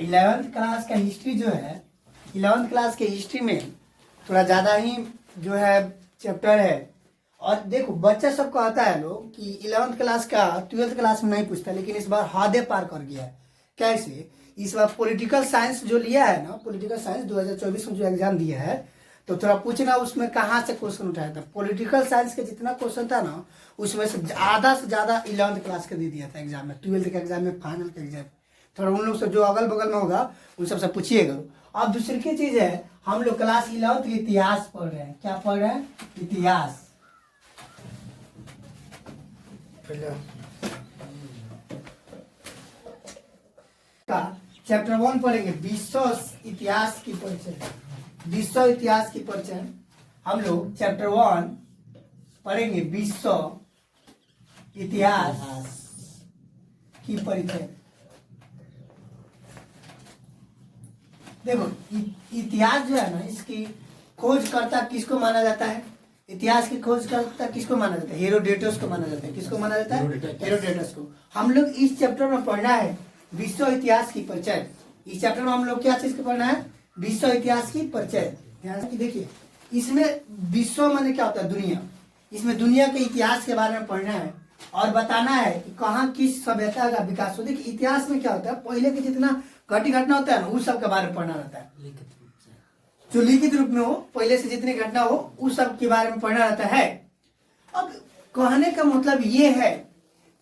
11th class का history जो है, 11th क्लास के हिस्ट्री में थोड़ा ज़्यादा ही जो है चैप्टर है। और देखो बच्चा सबको आता है लोग कि 11th क्लास का 12th क्लास में नहीं पूछता, लेकिन इस बार हदें पार कर गया है। कैसे? इस बार पॉलिटिकल साइंस जो लिया है ना, पॉलिटिकल साइंस 2024 में जो एग्जाम दिया है, तो थोड़ा पूछना उसमें कहाँ से क्वेश्चन उठाया था। पॉलिटिकल साइंस के जितना क्वेश्चन था ना, उसमें से आधा से ज़्यादा 11th क्लास का दे दिया था एग्जाम में, 12th के एग्जाम में, फाइनल के एग्जाम। थोड़ा उन लोग से जो अगल बगल में होगा उन सबसे पूछिएगा। अब दूसरी की चीज़ है, हम लोग क्लास 11th इतिहास पढ़ रहे हैं। क्या पढ़ रहे हैं? इतिहास। का चैप्टर 1 पढ़ेंगे, विश्व इतिहास की परिचय। विश्व इतिहास की परिचय हम लोग चैप्टर 1 पढ़ेंगे, विश्व इतिहास की परिचय। देखो इतिहास जो है ना, इसकी खोजकर्ता किसको माना जाता है? इतिहास की खोजकर्ता किसको माना जाता है? हेरोडोटस को माना जाता है। किसको माना जाता है? हेरोडोटस को। हम लोग इस चैप्टर में पढ़ना है विश्व इतिहास की परिचय। इस चैप्टर में हम लोग क्या चीज को पढ़ना है? विश्व इतिहास की परिचय। ध्यान से देखिए, इसमें विश्व माने क्या होता है? दुनिया। इसमें दुनिया के इतिहास के बारे में पढ़ना है और बताना है कि कहाँ किस सभ्यता का विकास हो। देखिए इतिहास में क्या होता है, पहले के जितना घटना होता है ना, उस सब के बारे में पढ़ना रहता है। जो लिखित रूप में हो, पहले से जितनी घटना हो उस सब के बारे में पढ़ना रहता है। अब कहने का मतलब ये है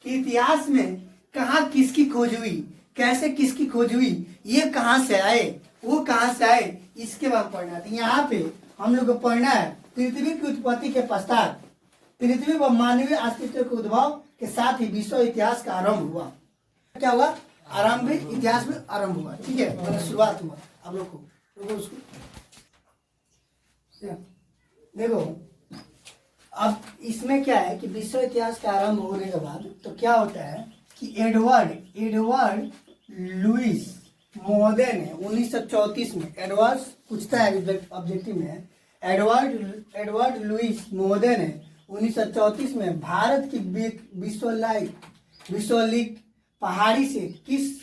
कि इतिहास में कहाँ किसकी खोज हुई, कैसे किसकी खोज हुई, ये कहाँ से आए, वो कहाँ से आए, इसके बारे में पढ़ना है। यहाँ पे हम लोग को पढ़ना है पृथ्वी की उत्पत्ति के पश्चात पृथ्वी व मानवीय अस्तित्व के उद्भव के साथ ही विश्व इतिहास का आरंभ हुआ। क्या हुआ? आरंभ, इतिहास में आरंभ हुआ। ठीक है, मतलब शुरुआत हुआ। आप लोग को उसको देखो, अब इसमें क्या है कि विश्व इतिहास का आरंभ होने के बाद तो क्या होता है कि एडवर्ड लुईस महोदय ने 1934 में, एडवर्ड पूछता है ऑब्जेक्टिव में, एडवर्ड लुईस महोदय ने 1934 में भारत की विश्वलिक पहाड़ी से किस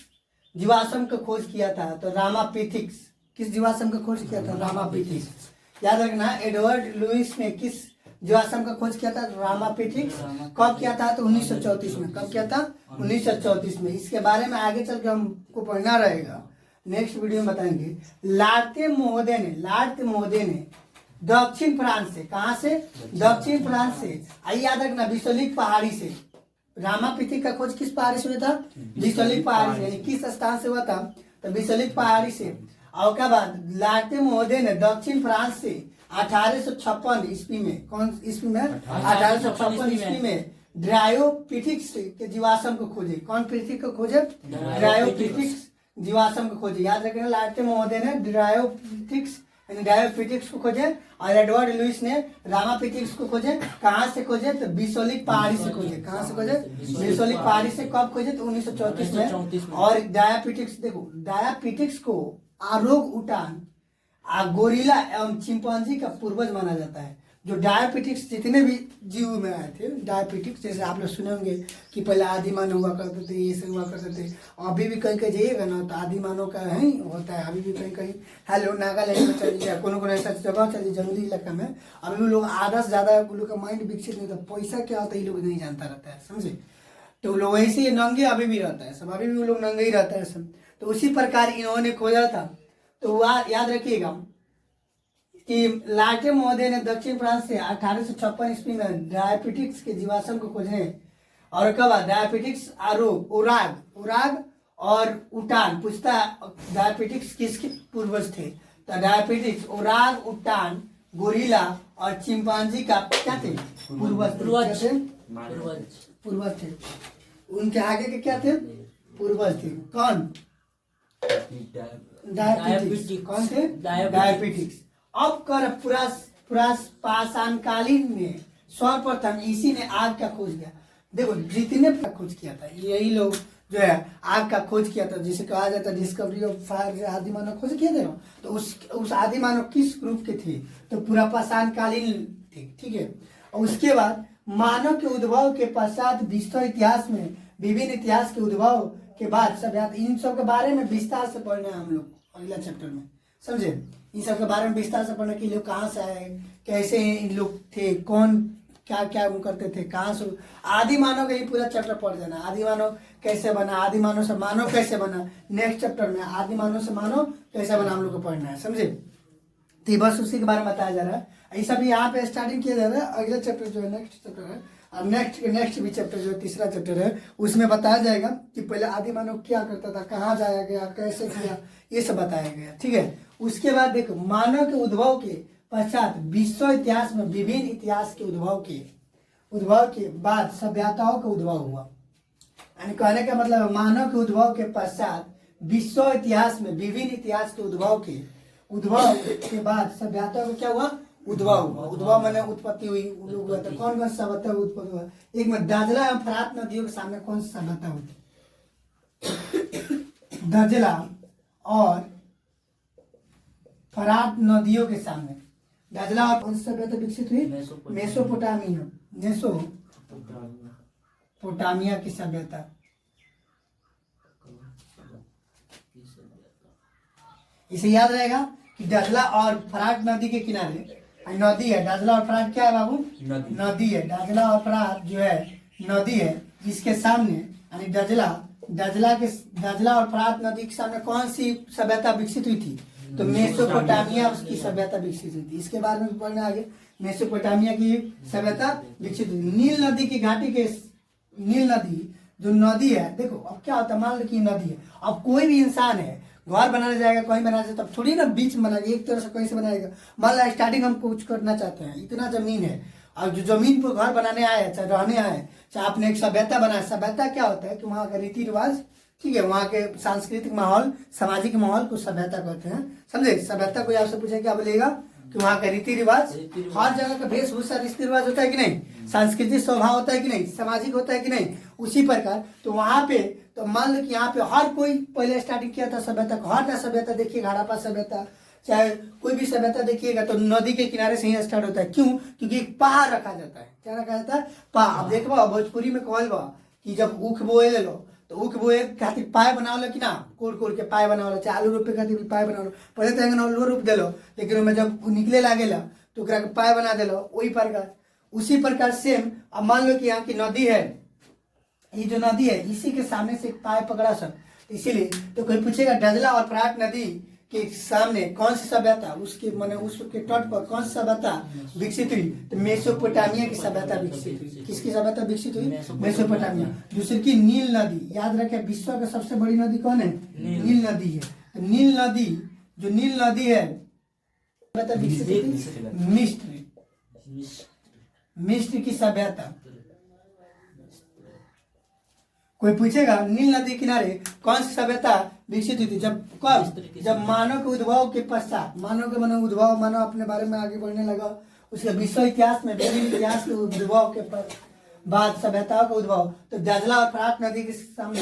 जीवाश्म का खोज किया था? तो रामापिथिक्स। किस जीवाश्म का खोज किया था? रामापिथिक्स। याद रखना, एडवर्ड लुईस ने किस जीवाश्म का खोज किया था? रामापिथिक्स। कब किया था? तो 1934 में। कब किया था? 1934 में। इसके बारे में आगे चल के हमको पढ़ना रहेगा, नेक्स्ट वीडियो में बताएंगे। लार्ते महोदय ने दक्षिण फ्रांस से, कहाँ से? दक्षिण फ्रांस से। आइए याद रखना, विश्वलिक पहाड़ी से। रामापिथिक का खोज किस पहाड़ी से हुआ था? विश्वलिक पहाड़ी से। यानी किस स्थान से हुआ था? तो विश्वलिक पहाड़ी से। और क्या बात, लार्ते महोदय ने दक्षिण फ्रांस से 1856 ईस्वी में, कौन ईस्वी में? 1856 ईस्वी में ड्रायोपिथिक्स के जीवाश्म को खोजे। कौन पृथ्वी को खोजे? ड्रायोपिथिक्स जीवाश्म को खोजे। याद रखना, लार्ते महोदय ने ड्रायोपिथिक्स को खोजे और एडवर्ड लुईस ने रामापिथिक्स को खोजे। कहाँ से खोजे? तो विश्वलिक पहाड़ी से खोजे। कहाँ से खोजे? विश्वलिक पहाड़ी से। कब खोजे? तो 1934 में। और डायापिटिक्स, देखो डायापिटिक्स को आरोग उटान, गोरिल्ला एवं चिंपांजी का पूर्वज माना जाता है। जो डायबिटिक्स जितने भी जीव में आए थे, डायबिटिक्स, जैसे आप लोग सुने होंगे कि पहले आदि मानव हुआ करते थे, ये सब हुआ करते थे। अभी भी कहीं कहीं जाइएगा ना तो आदि मानव का ही होता है। अभी भी कहीं कहीं, हेलो नागालैंड में चल जाए, कोनो ऐसा जगह चलिए जंगली इलाका में, अभी भी लोग आधा से ज़्यादा लोग का माइंड विकसित नहीं होता। पैसा क्या होता है ये लोग नहीं जानता रहता है, समझे? तो लोग ऐसे ही नंगे अभी भी रहता है सब, अभी भी लोग नंगे ही रहता है सब। तो उसी प्रकार इन्होंने खोजा था। तो वह याद रखिएगा कि लार्ते महोदय ने दक्षिण फ्रांस से 1856 ईस्वी में डायबिटिक्स के जीवाश्म को खोजने, और कब डायबिटिक्स आरोग, उराग और उटान पूछता है डायबिटिक्स किसके पूर्वज थे? तो डायबिटिक्स, उराग, उटान, गोरिल्ला और चिंपांजी का क्या थे? पूर्वज थे। उनके आगे के क्या थे? पूर्वज थे। कौन? डायबिटिक्स। कौन थे? डायबिटिक्स। अब कर पाषाणकालीन में सर्वप्रथम इसी ने आग का खोज किया। देखो जितने खोज किया था यही लोग जो है आग का खोज किया था, जिसे कहा जाता है डिस्कवरी ऑफ फायर। आदि मानव खोज किए थे ना, तो उस आदि मानव किस ग्रुप के थे? तो पूरा पाषाणकालीन थे। ठीक है, और उसके बाद मानव के उद्भव के पश्चात विश्व इतिहास में विभिन्न इतिहास के उद्भव के बाद सभ्यता, इन सब के बारे में विस्तार से पढ़ना है हम लोग अगला चैप्टर में, समझे। इन सब के बारे में विस्तार से पढ़ना कि लोग कहाँ से आए, कैसे इन लोग थे, कौन क्या क्या करते थे, कहाँ से आदि मानव के लिए पूरा चैप्टर पढ़ जाना। आदि मानव कैसे बना, आदि मानव से मानव कैसे बना, नेक्स्ट चैप्टर में आदि मानव से मानव कैसे बना हम लोग को पढ़ना है, समझे। तो बस उसी के बारे में बताया जा रहा है। ये सब यहाँ पे स्टार्टिंग किया जा रहा है। अगला चैप्टर जो है नेक्स्ट चैप्टर है, और नेक्स्ट भी चैप्टर जो तीसरा चैप्टर है उसमें बताया जाएगा कि पहले आदि मानव क्या करता था, कहाँ जाया गया, कैसे किया, ये सब बताया गया, ठीक है। उसके बाद देखो मानव के उद्भव के पश्चात विश्व इतिहास में विभिन्न इतिहास के उद्भव के बाद सभ्यताओं का उद्भव हुआ। यानी कहने का मतलब मानव के उद्भव के पश्चात विश्व इतिहास में विभिन्न इतिहास के उद्भव के बाद सभ्यताओं का क्या हुआ, उद्भव हुआ। उद्भव मैंने उत्पत्ति हुई, हुआ तो कौन कौन सा सभ्यता उत्पत्ति हुआ। एक में दाजला एवं फरात नदियों के सामने कौन सी सभ्यता हुई, दाजला और फरात नदियों के सामने, दाजला और कौन सी सभ्यता विकसित हुई, मेसोपोटामिया की सभ्यता। इसे याद रहेगा कि दाजला और फरात नदी के किनारे नदी है। दाजला और फरात क्या है बाबू, नदी है। दाजला और फरात जो है नदी है, जिसके सामने यानी दाजला और फरात नदी के सामने कौन सी सभ्यता विकसित हुई थी, तो मेसोपोटामिया उसकी सभ्यता विकसित हुई थी। इसके बारे में पढ़ना आगे, मेसोपोटामिया की सभ्यता विकसित हुई। नील नदी की घाटी के, नील नदी जो नदी है, देखो अब क्या होता है, मान लो कि नदी है, अब कोई भी इंसान है घर बनाने जाएगा, कहीं बनाने जाए, तब थोड़ी ना बीच में बनाएगा, एक तरह से कहीं से बनाएगा। मान लो स्टार्टिंग हम कुछ करना चाहते हैं, इतना जमीन है, और जो जमीन पर घर बनाने आए चाहे रहने आए, चाहे आपने एक सभ्यता बनाया। सभ्यता क्या होता है कि वहाँ का रीति रिवाज, ठीक है, वहाँ के सांस्कृतिक माहौल, सामाजिक माहौल को सभ्यता कहते हैं, समझे। सभ्यता कोई आपसे पूछे क्या बोलेगा कि वहाँ का रीति रिवाज, हर जगह का वेशभूषा रीति रिवाज होता है कि नहीं, सांस्कृतिक स्वभाव होता है कि नहीं, सामाजिक होता है कि नहीं, उसी प्रकार तो वहाँ पे, तो मान लो कि यहाँ पे हर कोई पहले स्टार्टिंग किया था सभ्यता, हर सभ्यता देखिए, हड़प्पा सभ्यता, चाहे कोई भी सभ्यता देखिएगा तो नदी के किनारे से ही स्टार्ट होता है। क्यों, क्योंकि एक पहाड़ रखा जाता है। क्या रखा जाता है, पहाड़। अब देखो भोजपुरी में कहल बा कि जब ऊख बोए ले लो, तो ऊख बोए खातिर पाए बनाओ कि ना, कोड़ के पाए बनाओ, चाहे आलू रोपे खातिर पाए बनाओ। पहले तो आलू रोप दिलो, लेकिन उनमें जब निकले लागेला तो पाए बना दिलो, वही प्रकार। उसी प्रकार सेम अब मान लो कि यहाँ की नदी है, ये जो नदी है इसी के सामने से पाए पकड़ा सब, इसीलिए तो कोई पूछेगा दाजला और फरात नदी के सामने कौन सी सभ्यता, उसके माने उसके तट पर कौन सी सभ्यता विकसित हुई, तो मेसोपोटामिया की सभ्यता विकसित हुई। किसकी सभ्यता विकसित हुई, मेसोपोटामिया। दूसरी की नील नदी, याद रखे विश्व का सबसे बड़ी नदी कौन है, नील नदी है। तो नील नदी, जो नील नदी है सभ्यता विकसित हुई मिस्र की सभ्यता। कोई पूछेगा नील नदी किनारे कौन सी सभ्यता विकसित हुई थी, जब कब, जब मानव के उद्भव के पश्चात, मानव के मानव उद्भव, मानव अपने बारे में आगे बढ़ने लगा, उसके विश्व इतिहास में विभिन्न इतिहास के उद्भव के बाद सभ्यताओं का उद्भव, तो दाजला और फरात नदी के सामने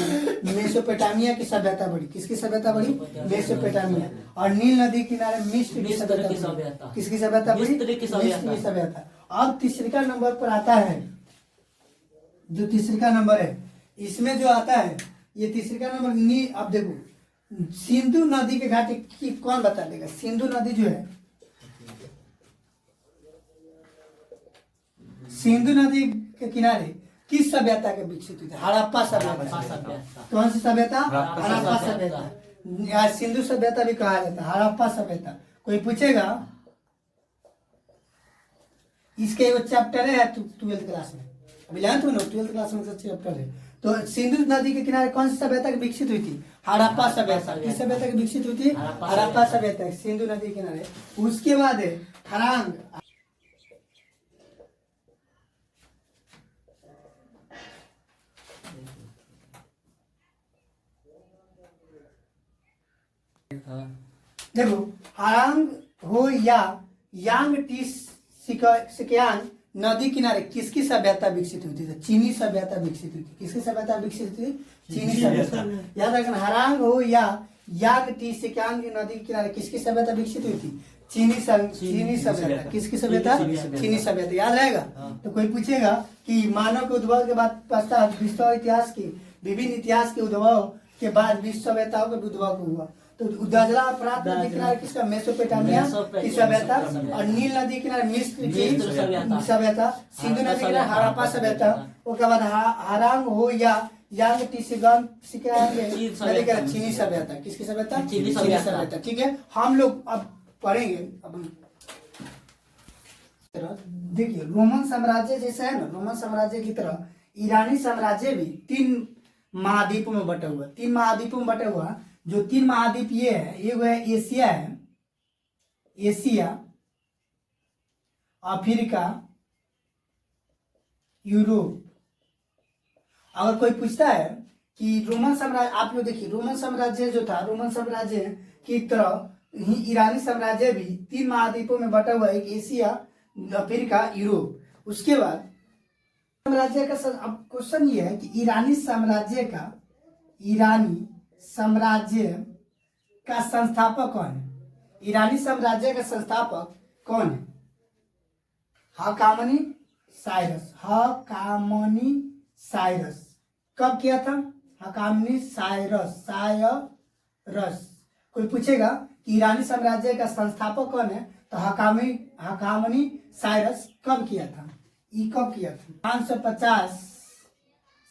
मेसोपोटामिया की सभ्यता बढ़ी। किसकी सभ्यता बढ़ी, मेसोपोटामिया। और नील नदी किनारे मिस्र की सभ्यता, किसकी सभ्यता बढ़ी, मिस्र की सभ्यता। अब तीसरा नंबर पर आता है, जो तीसरा नंबर है इसमें जो आता है, ये तीसरा नंबर अब देखो सिंधु नदी के घाटी की कौन बता देगा। सिंधु नदी जो है, सिंधु नदी के किनारे किस सभ्यता के विकसित हुई थी, हड़प्पा सभ्यता। कौन सी सभ्यता, हड़प्पा सभ्यता, या सिंधु सभ्यता भी कहा जाता है, हड़प्पा सभ्यता। कोई पूछेगा, इसके एक चैप्टर है 12th क्लास में, अभी लाए तो 12th क्लास में चैप्टर है। तो सिंधु नदी के किनारे कौन सी सभ्यता विकसित हुई थी, हड़प्पा सभ्यता। किस सभ्यता की विकसित हुई थी, हड़प्पा सभ्यता, सिंधु नदी के किनारे। उसके बाद है हरांग, देखो हरांग हो या यांग टी सिकियांग नदी किनारे किसकी सभ्यता विकसित हुई थी, तो चीनी सभ्यता विकसित हुई थी। किसकी सभ्यता विकसित हुई, चीनी सभ्यता। याद रखना, हरांग हो या याग टी सिकियांग नदी के किनारे किसकी सभ्यता विकसित हुई थी, चीनी सभ्यता। किसकी सभ्यता, चीनी सभ्यता। याद रहेगा। तो कोई पूछेगा कि मानव के उद्भव के बाद पश्चात विश्व इतिहास की विभिन्न इतिहास के उद्भव के बाद विश्व सभ्यता होगा उद्भव हुआ। तो दजला और फरात नदी किनारे किसका मेसोपोटामिया की सभ्यता, और नील नदी किनारे मिस्र की सभ्यता, सिंधु नदी किनारे हड़प्पा सभ्यता, उसके बाद हारांग हो या यांग टीसीगंग नदी किनारे चीनी सभ्यता। किसकी सभ्यता? चीनी सभ्यता। ठीक है, हम लोग अब पढ़ेंगे। अब देखिए रोमन साम्राज्य जैसा है ना, रोमन साम्राज्य की तरह ईरानी साम्राज्य भी 3 महाद्वीपों में बटा हुआ। 3 महाद्वीपों में बटा हुआ। जो 3 महाद्वीप ये है, एक है एशिया है, एशिया, अफ्रीका, यूरोप। अगर कोई पूछता है कि रोमन साम्राज्य, आप लोग देखिए रोमन साम्राज्य जो था, रोमन साम्राज्य की तरह ही ईरानी साम्राज्य भी 3 महाद्वीपों में बटा हुआ, एक एशिया, अफ्रीका, यूरोप। उसके बाद साम्राज्य का अब क्वेश्चन ये है कि ईरानी साम्राज्य का संस्थापक कौन है? ईरानी साम्राज्य का संस्थापक कौन है? हकामनी साइरस। हकामनी साइरस कब किया था? हकामनी साइरस। कोई पूछेगा कि ईरानी साम्राज्य का संस्थापक कौन है, तो हकामनी साइरस कब किया था? कब किया था? 550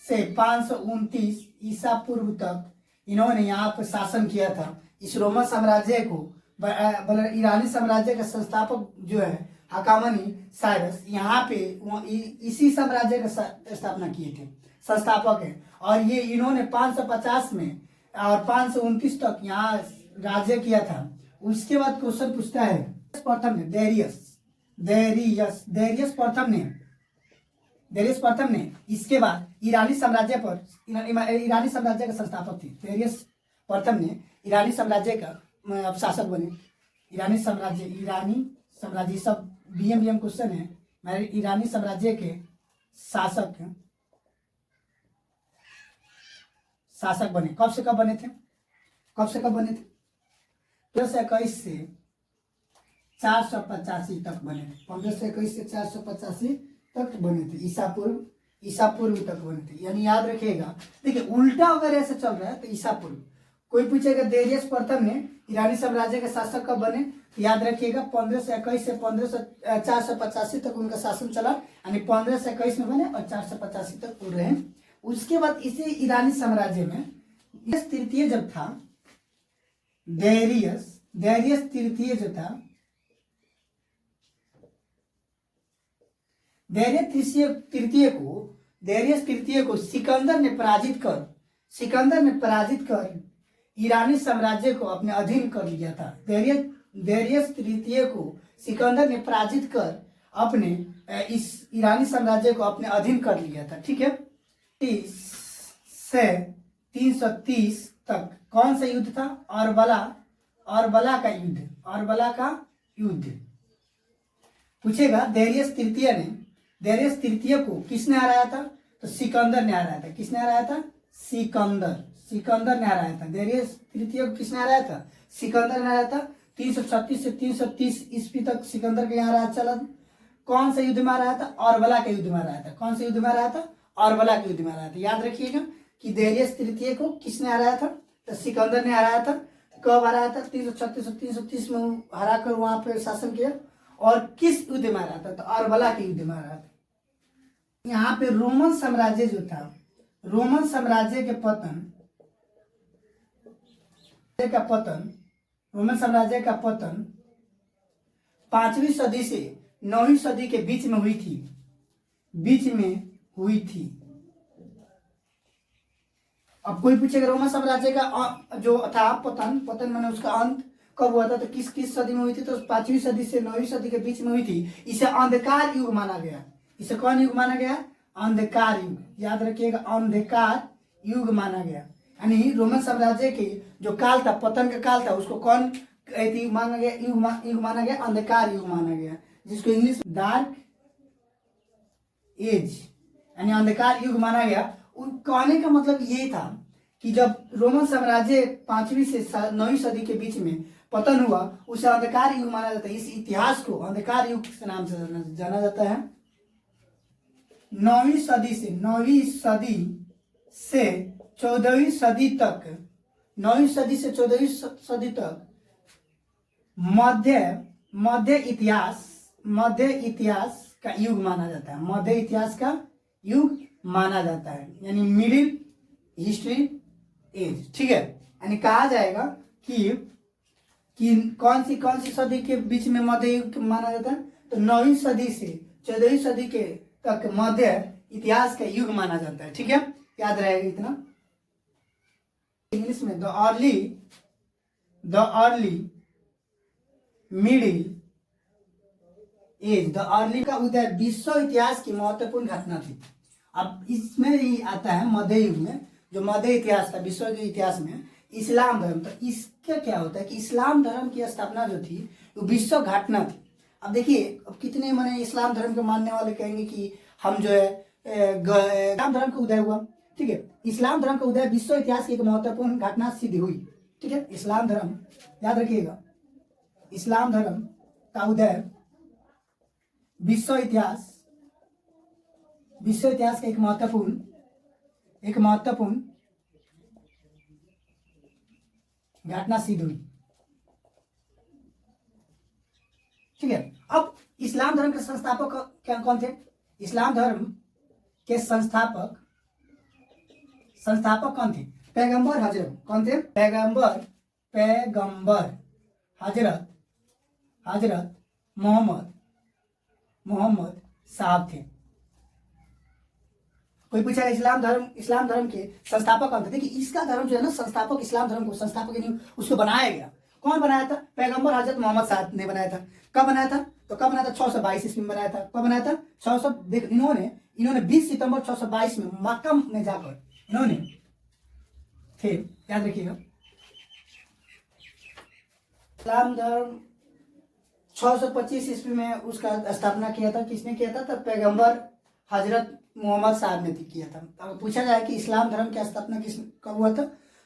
से 529 ईसा पूर्व तक इन्होंने यहाँ पर शासन किया था। इस रोमन साम्राज्य को ईरानी साम्राज्य का संस्थापक जो है हकामनी साइरस, यहाँ पे इसी साम्राज्य का स्थापना किए थे, संस्थापक है। और ये इन्होंने 550 में और 529 तक यहाँ राज्य किया था। उसके बाद क्वेश्चन पूछता है प्रथम ने दैरियस प्रथम ने इसके बाद ईरानी साम्राज्य का संस्थापक थे। दैरियस प्रथम ने ईरानी साम्राज्य का शासक बने। ईरानी साम्राज्य सब बीएम क्वेश्चन है। मैं ईरानी साम्राज्य के शासक बने। कब से कब बने थे? 1521 से 485 तक बने थे। 1521 से 485 तक बने थे। ईसा पूर्व तक बने थे। यानी याद रखिएगा, देखिए उल्टा अगर ऐसे चल रहा है तो ईसा पूर्व। कोई पूछेगा दैरियस प्रथम ने ईरानी साम्राज्य के शासक कब बने, तो याद रखिएगा 1521 से 485 तक उनका शासन चला। यानी 1521 में बने और 485 तक पूरे रहे। उसके बाद इसी ईरानी साम्राज्य में तृतीय जब था, दैरियस तृतीय जो था, दैरियस तृतीय को सिकंदर ने पराजित कर ईरानी साम्राज्य को अपने अधीन कर लिया था। दैरियस तृतीय को सिकंदर ने पराजित कर अपने इस ईरानी साम्राज्य को अपने अधीन कर लिया था। ठीक है, 30 से 330 तक कौन सा युद्ध था? अरबला का युद्ध पूछेगा। दैरियस तृतीय को किसने हराया था? तो सिकंदर ने हराया था। किसने हराया था? सिकंदर ने हराया था। दैरियस तृतीय को किसने हराया था? सिकंदर ने हराया था। 336 से 330 ईस्वी तक सिकंदर के यहाँ राज चला। कौन सा युद्ध में हराया था? अरबला के युद्ध में हराया था। कौन सा युद्ध में हराया था? अरबला के युद्ध में हराया था। याद रखिएगा कि दैरियस तृतीय को किसने हराया था? तो सिकंदर ने हराया था। कब हराया था? 336 से 330 में हरा कर वहां पर शासन किया। और किस युद्ध में हराया था? तो अरबला के युद्ध में हराया था। यहाँ पे रोमन साम्राज्य जो था, रोमन साम्राज्य के पतन 5वीं सदी से 9वीं सदी के बीच में हुई थी। अब कोई पूछेगा रोमन साम्राज्य का जो था पतन माने उसका अंत कब हुआ था? तो किस सदी में हुई थी? तो 5वीं सदी से 9वीं सदी के बीच में हुई थी। इसे अंधकार युग माना गया। इसे कौन युग माना गया? अंधकार युग। याद रखिएगा, अंधकार युग माना गया। यानी रोमन साम्राज्य के जो काल था, पतन का काल था, उसको कौन माना गया? युग माना गया, अंधकार युग माना गया, जिसको इंग्लिश डार्क एज यानी अंधकार युग माना गया। कहने का मतलब ये था कि जब रोमन साम्राज्य 5वीं से 9वीं सदी के बीच में पतन हुआ, उसे अंधकार युग माना जाता है। इस इतिहास को अंधकार युग के नाम से जाना जाता है। 9वीं सदी से 14वीं सदी तक, 9वीं सदी से 14वीं सदी तक मध्य इतिहास का युग माना जाता है। मध्य इतिहास का युग माना जाता है, यानी मिडिल हिस्ट्री एज। ठीक है, यानी कहा जाएगा कि कौन सी सदी के बीच में मध्य युग माना जाता है, तो 9वीं सदी से 14वीं सदी के तक मध्य इतिहास का युग माना जाता है। ठीक है, याद रहेगा इतना। इंग्लिश में the early middle age, the early का उदय विश्व इतिहास की महत्वपूर्ण घटना थी। अब इसमें ही आता है मध्य युग में, जो मध्य इतिहास था विश्व के इतिहास में, इस्लाम धर्म। तो इसका क्या होता है कि इस्लाम धर्म की स्थापना जो थी वो विश्व घटना थी। अब देखिए, अब कितने माने इस्लाम धर्म के मानने वाले कहेंगे कि हम जो है इस्लाम धर्म का उदय हुआ। ठीक है, इस्लाम धर्म का उदय विश्व इतिहास की एक महत्वपूर्ण घटना सिद्ध हुई। ठीक है, इस्लाम धर्म याद रखिएगा, इस्लाम धर्म का उदय विश्व इतिहास का एक महत्वपूर्ण घटना सिद्ध हुई। ठीक है, अब इस्लाम धर्म के संस्थापक क्या कौन थे? इस्लाम धर्म के संस्थापक कौन थे? पैगंबर हजरत। कौन थे? पैगंबर हजरत मोहम्मद साहब थे। कोई पूछा इस्लाम धर्म के संस्थापक कौन थे? देखिए, इसका धर्म जो है ना, संस्थापक, इस्लाम धर्म को संस्थापक यानी उसको बनाया गया। कौन बनाया था? पैगंबर हजरत मोहम्मद साहब ने बनाया था। कब बनाया था? 622 ईस्वी में बनाया था। कब बनाया था? 600। देख, इन्होंने 20 सितंबर 622 में मक्का में जाकर इन्होंने थे, याद रखिएगा। इस्लाम धर्म 625 ईस्वी में उसका स्थापना किया था। किसने किया था? तो पैगंबर हजरत मोहम्मद साहब ने किया था। अब पूछा जाए कि इस्लाम धर्म की स्थापना कब हुआ था,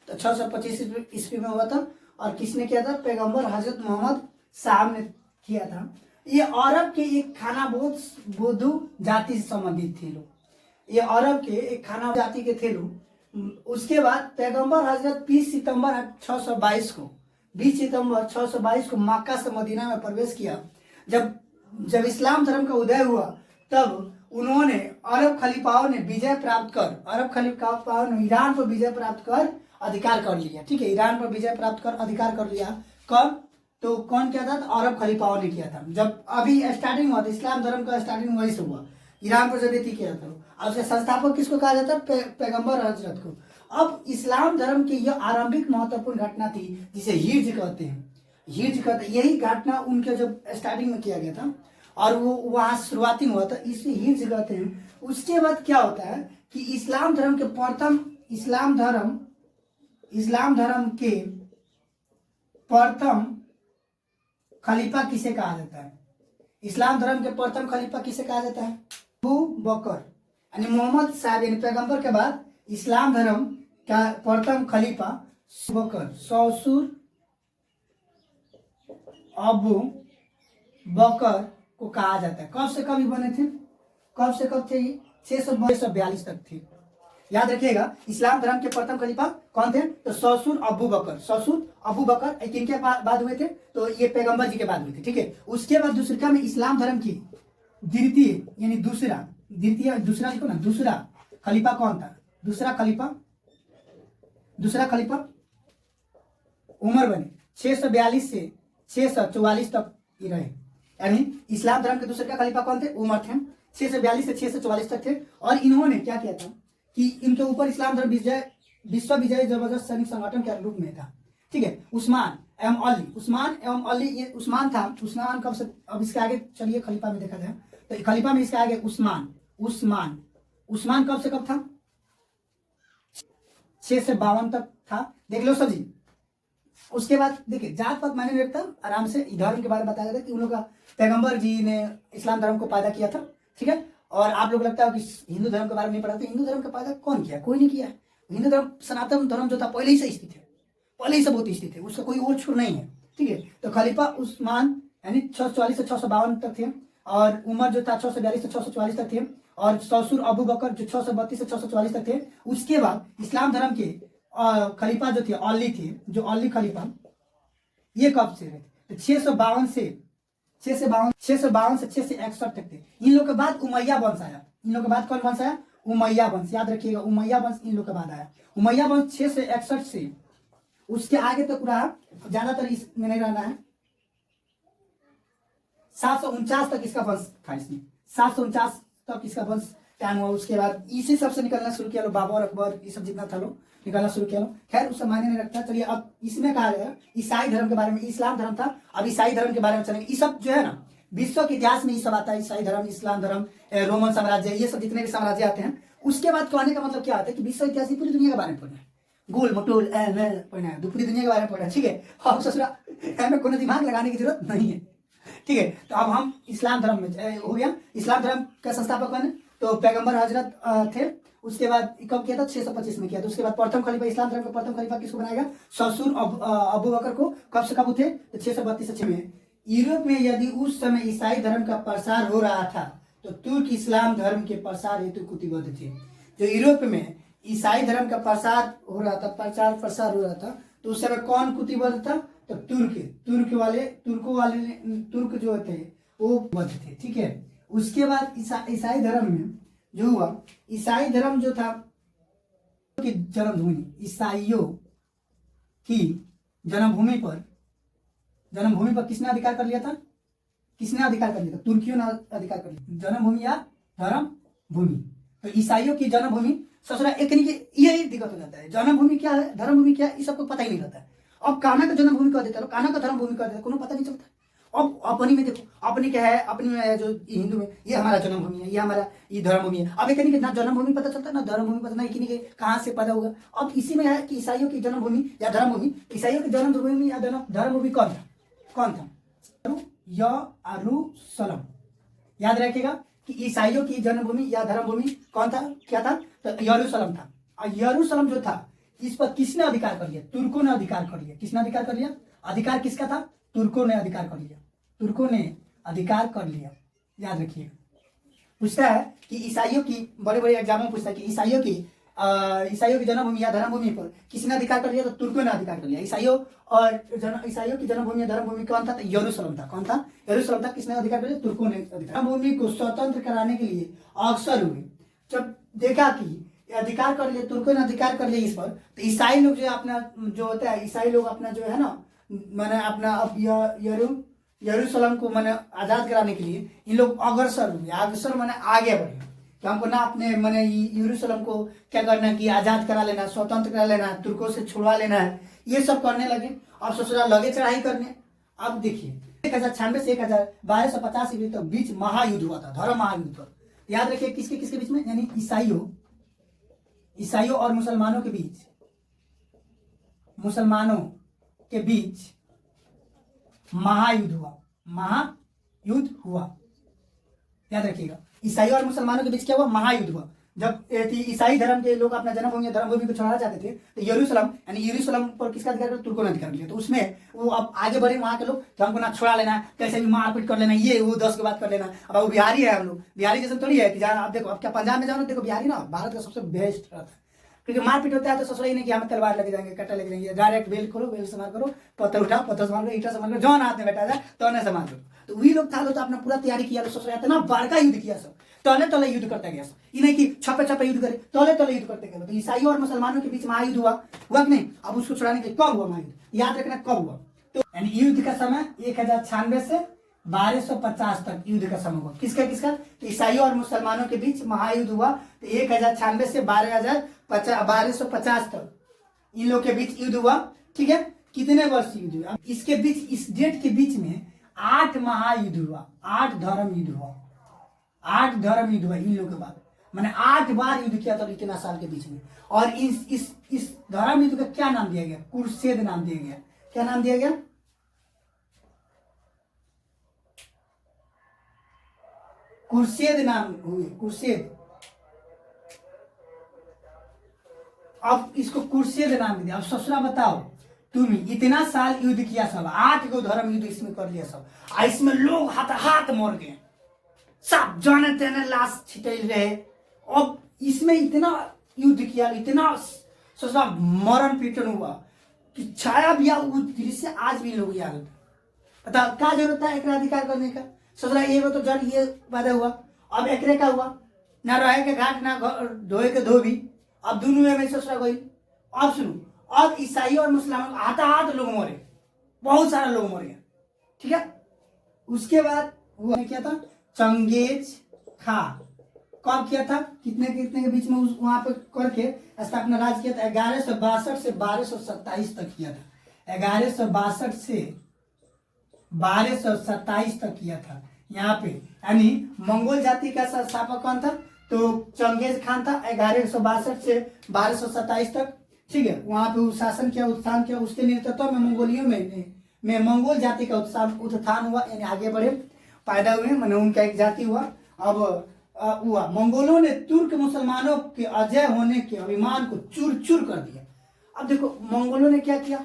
तो 625 ईस्वी में हुआ था। और किसने किया था? पैगंबर हजरत मोहम्मद साहब ने किया था। ये अरब के एक खानाबोधु जाति से संबंधित थे लोग। ये अरब के एक खाना जाति के थे लोग। उसके बाद पैगंबर हजरत 20 सितंबर 622 को मक्का से मदीना में प्रवेश किया। जब इस्लाम धर्म का उदय हुआ, तब उन्होंने अरब खलीफाओं ने ईरान पर विजय प्राप्त कर अधिकार कर लिया। ठीक है, ईरान पर विजय प्राप्त कर अधिकार कर लिया। कब? तो कौन किया था? तो अरब खलीफाओं ने किया था। जब अभी स्टार्टिंग हुआ था इस्लाम धर्म का, स्टार्टिंग वही से हुआ, ईरान पर जब किया था। और उसके संस्थापक किसको कहा जाता है? पैगंबर हजरत को। अब इस्लाम धर्म की यह आरंभिक महत्वपूर्ण घटना थी, जिसे हिज्र कहते हैं। यही घटना उनके जब स्टार्टिंग में किया गया था और वो वहां शुरुआती हुआ था, इसे हिज्र कहते हैं। उसके बाद क्या होता है कि इस्लाम धर्म के प्रथम खलीफा किसे कहा जाता है? इस्लाम धर्म के प्रथम खलीफा किसे कहा जाता है? अबू बकर, यानी मोहम्मद साहब, यानी पैगंबर के बाद इस्लाम धर्म का प्रथम खलीफा सौसुर अबू बकर को कहा जाता है। कब से कब बने थे? कब से कब थे ये? 642 तक थे। याद रखिएगा, इस्लाम धर्म के प्रथम खलीफा कौन थे? तो सौसुर अबू बकर किनके बाद हुए थे? तो ये पैगंबर जी के बाद हुए थे। ठीक है, उसके बाद दूसरा में इस्लाम धर्म की द्वितीय यानी दूसरा लिखो ना, दूसरा खलीफा कौन था? दूसरा खलीफा उमर बने। 642 से 644 तक ये रहे। यानी इस्लाम धर्म के दूसरे का खलीफा कौन थे? उमर थे। 642 से 644 तक थे। और इन्होंने क्या किया था कि इनके ऊपर इस्लाम धर्म विश्व विजय जबरदस्त सैनिक संगठन के रूप में था। ठीक है, उस्मान एवं अली, ये उस्मान था। उस्मान कब से? अब इसके आगे चलिए खलीफा में देखा जाए, तो खलीफा में इसके आगे उस्मान कब से कब था? 6 से 52 तक था। देख लो सब्जी। उसके बाद देखिए, जात पात मायने नहीं रखता, आराम से धर्म के बारे में बताया जाता है कि उन लोग का पैगंबर जी ने इस्लाम धर्म को पैदा किया था। ठीक है, और आप लोग लगता है कि हिंदू धर्म के बारे में नहीं पढ़ाते। हिंदू धर्म का पैदा कौन किया? कोई नहीं किया। हिंदू धर्म, सनातन धर्म जो था पहले ही से स्थित है, पहले ही से बहुत स्थित है, उसका कोई और छोर नहीं है। ठीक है, तो खलीफा उस्मान यानी 644 से 652 तक थे। और उमर जो था 642 से 644 तक थे। और ससुर अबू बकर जो 632 से 644 तक थे। उसके बाद इस्लाम धर्म के खलीफा जो थे अली थे, जो अली खलीफा, ये कब से रहे थे? 652 से 661 तक थे। इन लोग के बाद उमैया वंश आया। इन लोग के बाद कौन वंश आया? उमैया वंश। याद रखिएगा, उमैया वंश इन लोग के बाद आया। उमैया वंश 661 से उसके आगे तक रहा, ज्यादातर इसमें नहीं रहना है। 749 तक इसका वंश था। इसमें 749 तक इसका वंश टाइम हुआ। उसके बाद इसी सबसे निकलना शुरू किया लो, बाबर अकबर ये सब जितना था लो निकलना शुरू किया लो। खैर उससे मायने नहीं रखता। चलिए अब इसमें कहा गया ईसाई धर्म के बारे में। इस्लाम धर्म था, अब ईसाई धर्म के बारे में चलेंगे। ये सब जो है ना विश्व के इतिहास में ये सब आता है। ईसाई धर्म, इस्लाम धर्म, रोमन साम्राज्य, ये सब जितने भी साम्राज्य आते हैं। उसके बाद कहने का मतलब क्या आता है कि विश्व इतिहास पूरी दुनिया के बारे में पढ़ना है। गोल मटोल पढ़ना है, पूरी दुनिया के बारे में पढ़ना है। ठीक है, अब ससुरा हमें कोई दिमाग लगाने की जरूरत नहीं है। ठीक है, तो अब हम इस्लाम धर्म में हो गया। इस्लाम धर्म का संस्थापक कौन है? तो पैगंबर हजरत थे। उसके बाद कब किया था? 625 में किया था। उसके बाद प्रथम खलीफा, इस्लाम धर्म का प्रथम खलीफा किसको बनाया गया? ससुर अबू बकर को। कब से कब थे? तो 632 से में। यूरोप में यदि उस समय ईसाई धर्म का प्रसार हो रहा था तो तुर्क इस्लाम धर्म के प्रसार हेतु कुतिबद्ध थे। जो यूरोप में ईसाई धर्म का प्रसार हो रहा था, प्रसार हो रहा था, तो उस समय कौन कुतिबद्ध था? तो तुर्क जो थे वो बद्ध थे। ठीक है, उसके बाद ईसाई धर्म में जो हुआ, ईसाई धर्म जो था की जन्मभूमि, ईसाइयों की जन्मभूमि पर किसने अधिकार कर लिया था? किसने अधिकार कर लिया था? तुर्कियों ने अधिकार कर लिया। जन्मभूमि या धर्म भूमि, तो ईसाइयों की जन्मभूमि। ससुरा एक यही दिक्कत हो जाता है, जन्मभूमि क्या है, धर्मभूमि क्या है, ये सबको पता ही नहीं रहता है। अब कान्हा का जन्मभूमि कह देता है, कान्हा का धर्मभूमि कह देता है, कोनो पता नहीं चलता। अब अपनी में देखो, अपनी क्या है, अपनी में है जो हिंदू में, ये हमारा जन्मभूमि है, ये हमारा ये धर्मभूमि है। अब एक ना जन्मभूमि पता चलता है, ना धर्मभूमि पता, नहीं कि कहाँ से पैदा होगा। अब इसी में है कि ईसाइयों की जन्मभूमि या धर्मभूमि। ईसाइयों की जन्मभूमि या धर्मभूमि कौन था? यरूशलेम। याद रखिएगा कि ईसाइयों की जन्मभूमि या धर्मभूमि कौन था, क्या था? तो यरूशलेम था। और यरूशलेम जो था, इस पर किसने अधिकार कर लिया? तुर्कों ने अधिकार कर लिया। किसने अधिकार कर लिया? अधिकार किसका था? तुर्कों ने अधिकार कर लिया। तुर्कों ने अधिकार कर लिया, याद रखिएगा। पूछता है कि ईसाइयों की, बड़े बड़े एग्जाम में पूछता है कि ईसाइयों की जन्मभूमि या धर्मभूमि पर किसने अधिकार कर लिया? तो तुर्कों ने अधिकार कर लिया। ईसाइयों की जन्मभूमि या धर्मभूमि कौन था? तो यरूशलेम था। कौन था? यरूशलेम था। किसने अधिकार कर लिया? तुर्कों ने अधिकार। धर्मभूमि को स्वतंत्र कराने के लिए अवसर हुए। जब देखा कि अधिकार कर लिया, तुर्कों ने अधिकार कर लिया इस पर, तो ईसाई लोग जो अपना जो होता है, ईसाई लोग अपना जो है ना, मैंने अपना अब यरूशलेम को मैंने आजाद कराने के लिए इन लोग अग्रसर हुए। अग्रसर मैंने आगे बढ़े कि हमको ना अपने मैंने यरूशलेम को क्या करना है कि आजाद करा लेना, स्वतंत्र करा लेना, तुर्कों से छुड़वा लेना है, ये सब करने लगे। और ससुराल लगे चढ़ाई करने। अब देखिए 1096 से 1250 ईस्वी तक बीच महायुद्ध हुआ था, धर्म महायुद्ध पर। याद रखिए किसके किसके बीच में, यानी ईसाइयों और मुसलमानों के बीच महायुद्ध हुआ। याद रखिएगा, ईसाइयों और मुसलमानों के बीच क्या हुआ? महायुद्ध हुआ। जब ईसाई धर्म के लोग अपना जन्मभूमि को छुड़ाना चाहते थे, तो यरूशलेम पर किसका अधिकार कर? तुर्कों ने अधिकार किया। तो उसमें वो अब आगे बढ़े वहां के लोग कि हमको ना छुड़ा लेना, कैसे भी मारपीट कर लेना, ये वो 10 के बाद कर लेना। अब वो बिहारी है, हम लोग बिहारी जैसे थोड़ी है कि जहाँ आप देखो, अब क्या पंजाब में जाओ ना, देखो बिहारी ना भारत का सबसे बेस्ट रहता है। क्योंकि मारपीट होता है तो ससुराल नहीं कि हमें तलवार लेके जाएंगे, कट्टा लेके जाएंगे, डायरेक्ट बेल खोलो, बेल से मार करो, पत्थर उठाओ, पत्थर से मार करो, ईटा से मार करो, जौन हाथ में बैठा जाए तो उन्हें से मार करो। तो वही लोग था, तो अपना पूरा तैयारी किया, ससुराल इतना बड़का युद्ध किया, सब तले युद्ध करते गया। ये नहीं कि छपे युद्ध करे, तले युद्ध करते गए। तो ईसाइयों और मुसलमानों के बीच महायुद्ध हुआ कि नहीं? अब उसको छुड़ाने के लिए कब हुआ महायुद्ध, याद रखना कब हुआ। तो यानी युद्ध का समय 1096 से 1250 तक युद्ध का समय हुआ। किसका? तो ईसाइयों और मुसलमानों के बीच महायुद्ध हुआ। तो 1096 से 1250 तक इन लोग के बीच युद्ध हुआ। ठीक है, कितने वर्ष युद्ध हुआ? इसके बीच, इस डेट के बीच में 8 महायुद्ध हुआ, 8 धर्म युद्ध हुआ, 8 धर्म युद्ध हुआ इन लोग के बाद। मैंने 8 बार युद्ध किया था इतना साल के बीच में। और इस धर्म युद्ध का क्या नाम दिया गया? कुरसेद नाम दिया गया। क्या नाम दिया गया? कुरसेद नाम हुए, कुरसेद। अब इसको कुरसेद नाम दिया। अब ससुरा बताओ, तुम इतना साल युद्ध किया, सब 8 गो धर्म युद्ध इसमें कर लिया सब, इसमें लोग हाथ मर गए सब जाने तेने लाश छिटैल रहे। अब इसमें इतना युद्ध किया, इतना सोचा मरण पीटन हुआ कि छाया भी वो दृश्य आज भी लोग याद होता। बता क्या जरूरत है एक अधिकार करने का। सोच रहा ये तो जड़ ये वादा हुआ, अब एकरे का हुआ ना रहे के घाट ना धोए के धोबी, अब दोनों में सोच रहा कोई। अब सुनो, अब ईसाई और मुसलमान हाथाहाथ लोग मरे, बहुत सारा लोग मर गया, ठीक है। उसके बाद हुआ क्या था, चंगेज खान कब किया था, कितने कितने के बीच में वहां पे करके स्थापना राज किया था। 1162 से 1227 तक किया था। 1162 से 1227 तक किया था यहाँ पे। यानी मंगोल जाति का संस्थापक कौन था, तो चंगेज खान था। 1162 से 1227 तक, ठीक है। वहां पे शासन किया, उत्थान किया। उसके नेतृत्व में मंगोलियों में मंगोल जाति का उत्थान हुआ, यानी आगे बढ़े, पैदा हुए, मैंने उनका एक जाति हुआ। अब हुआ मंगोलों ने तुर्क मुसलमानों के अजय होने के अभिमान को चूर चूर कर दिया। अब देखो मंगोलों ने क्या किया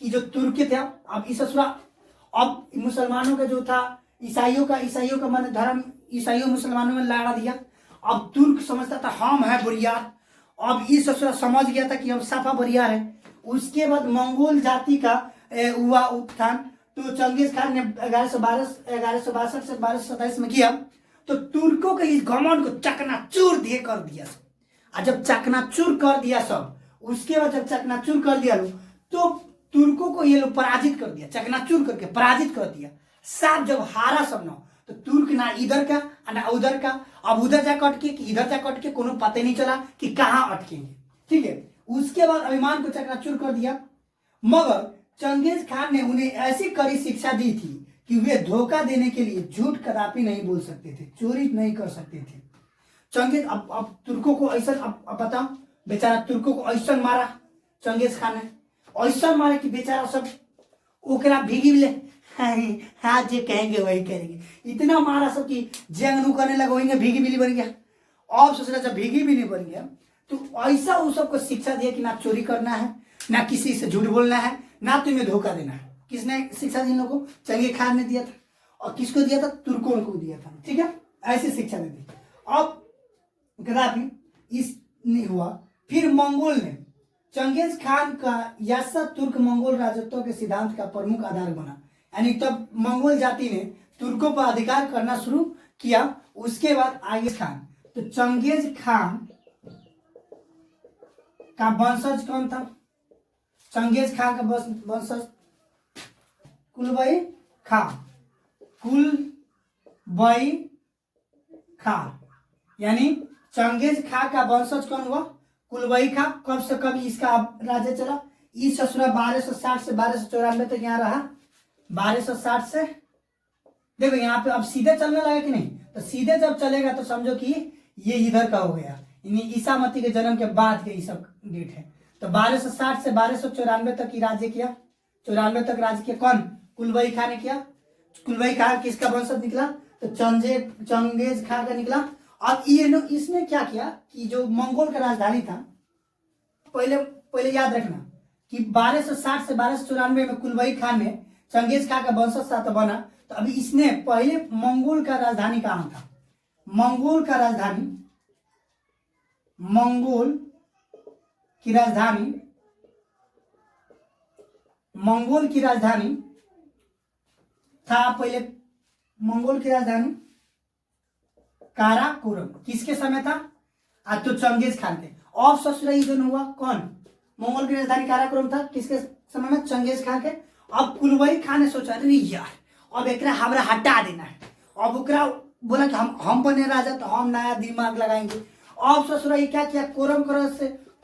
कि जो तुर्क थे, अब इस अब मुसलमानों का जो था, ईसाइयों का मन धर्म ईसाइयों मुसलमानों में लड़ा दिया। अब तुर्क समझता था हम है बरियार, अब इस समझ गया था कि हम साफा बरियार है। उसके बाद मंगोल जाति का हुआ उत्थान। तो चंगेज खान ने 1162 से 1227 में किया, तो तुर्कों के इस घमंड को चकनाचूर कर दिया सब। और जब चकनाचूर कर दिया सब, उसके बाद जब चकनाचूर कर दिया लोग, तो तुर्कों को ये लोग पराजित कर दिया, चकनाचूर करके पराजित कर दिया। सब जब हारा सब ना, तो तुर्क ना इधर का ना उधर का, अब उधर जा अटके कि इधर जा अटके, कोनो पता नहीं चला कि कहाँ अटकेंगे, ठीक है। उसके बाद अभिमान को चकनाचूर कर दिया। मगर चंगेज खान ने उन्हें ऐसी कड़ी शिक्षा दी थी कि वे धोखा देने के लिए झूठ कदापि नहीं बोल सकते थे, चोरी नहीं कर सकते थे। चंगेज अब तुर्कों को ऐसा, अब बताओ, बेचारा तुर्कों को ऐसा मारा चंगेज खान ने, ऐसा मारा कि बेचारा सब ओकरा भीगी ले, हाँ जे कहेंगे वही करेंगे। इतना मारा सब कि जंग करने लगा, वही भीगी बिल्ली बन गया। अब सोच रहा जब भीगी बिल्ली बन गया, तो ऐसा उस सबको शिक्षा दिया कि ना चोरी करना है, ना किसी से झूठ बोलना है, ना तुम्हें धोखा देना है। किसने शिक्षा दी इन लोगों को, चंगेज खान ने दिया था। और किसको दिया था, तुर्कों को दिया था, ठीक है। ऐसी शिक्षा दी थी। अब कदापि इस नहीं हुआ। फिर मंगोल ने चंगेज खान का यासा तुर्क मंगोल राजत्व के सिद्धांत का प्रमुख आधार बना। यानी तब मंगोल जाति ने तुर्कों पर अधिकार करना शुरू किया। उसके बाद आगे खान, तो चंगेज खान का वंशज कौन था, चंगेज खान का वंशज कुलबई खान, कुलबई खान। यानी चंगेज खान का वंशज कौन हुआ, कुलबई खान। कब से कब इसका राज्य चला, इस 1260 से 1294 तक यहाँ रहा। 1260 से देखो यहाँ पे अब सीधे चलने लगा कि नहीं, तो सीधे जब चलेगा तो समझो कि ये इधर का हो गया, ईसा मसीह के जन्म के बाद के ये सब डेट है। तो 1260 से 1294 तक की राज्य किया, 94 तक राज्य किया। कौन, कुलबई खान ने किया। कुलबई खान किसका वंशज निकला, तो चंगेज खान का निकला। अब ये इसने क्या किया कि जो मंगोल का राजधानी था, पहले याद रखना कि 1260 से 1294 में कुलबई खान ने चंगेज खान का वंशज था तो बना। तो अभी इसने पहले मंगोल का राजधानी कहाँ था, मंगोल की राजधानी था पहले, मंगोल की राजधानी काराकोरम। किसके समय था, आज तो चंगेज खान थे। और ससुराई जो हुआ कौन, मंगोल की राजधानी काराकोरम था, किसके समय में, चंगेज खान के। अब कुलबई खान ने सोचा अरे यार अब एक हमरा हटा देना है। अब ओकरा बोला कि हम बने राजा तो हम नया दिमाग लगाएंगे। अब ससुराई क्या किया,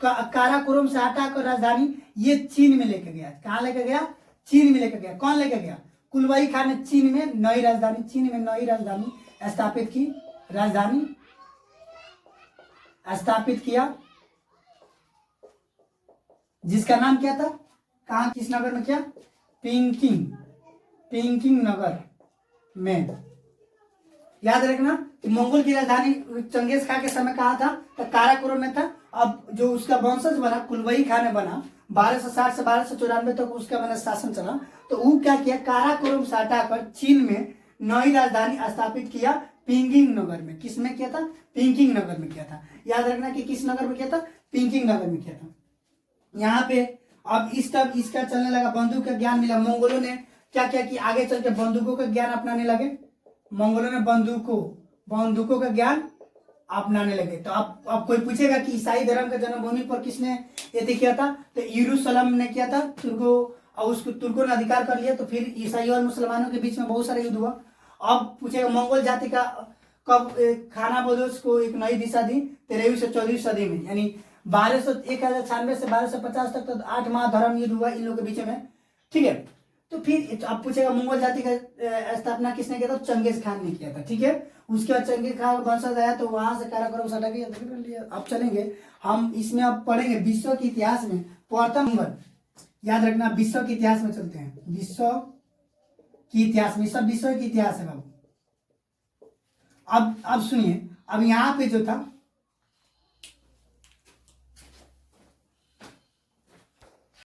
काराकोरम से हटा कर राजधानी ये चीन में लेके गया। कहाँ लेके गया, चीन में लेके गया। कौन लेके गया, कुलबई खान ने चीन में नई राजधानी स्थापित किया, जिसका नाम क्या था, कहाँ किस नगर में किया, पेकिंग नगर में। याद रखना कि मंगोल की राजधानी चंगेज खान के समय कहाँ था, तो काराकोरम में था। अब जो उसका वंशज बना कुलबई खान ने बना, 1260 से 1294 तक उसका मैंने शासन चला। तो वो क्या किया, काराकोरम से हटाकर चीन में नई राजधानी स्थापित किया, पिंकिंग नगर में। किसमें किया था? पिंकिंग नगर में किया था। याद रखना कि किस नगर में किया था? पिंकिंग नगर में किया था। यहाँ पे अब इस तब इसका चलने लगा, बंदूक का ज्ञान मिला। मंगोलों ने क्या क्या कि आगे चल के बंदूकों का ज्ञान अपनाने लगे। मंगोलों ने बंदूकों का ज्ञान अपनाने लगे। तो अब कोई पूछेगा कि ईसाई धर्म के जन्मभूमि पर किसने ये किया था? तो यरूशलेम ने किया था। तुर्कों ने अधिकार कर लिया, तो फिर ईसाई और मुसलमानों के बीच में बहुत सारा युद्ध हुआ। अब पूछेगा मंगोल जाति का कब खानाबदोश को एक नई दिशा दी? 13वीं से 14वीं सदी में, यानी 1096 से 1250 तक तो 8 महाधर्म युद्ध हुआ इन लोगों के बीच में। ठीक है, तो फिर अब पूछेगा मंगोल जाति का स्थापना किसने किया था? चंगेज खान ने किया था। ठीक है, उसके बाद चंगेज खान वंशज आया, तो वहां से काराकोरम सटा के अब चलेंगे हम इसमें। अब पढ़ेंगे विश्व के इतिहास में प्रथम मंगल। याद रखना, विश्व के इतिहास में चलते हैं। विश्व की इतिहास में, सब विश्व की इतिहास है बाबू। अब सुनिए, अब यहाँ पे जो था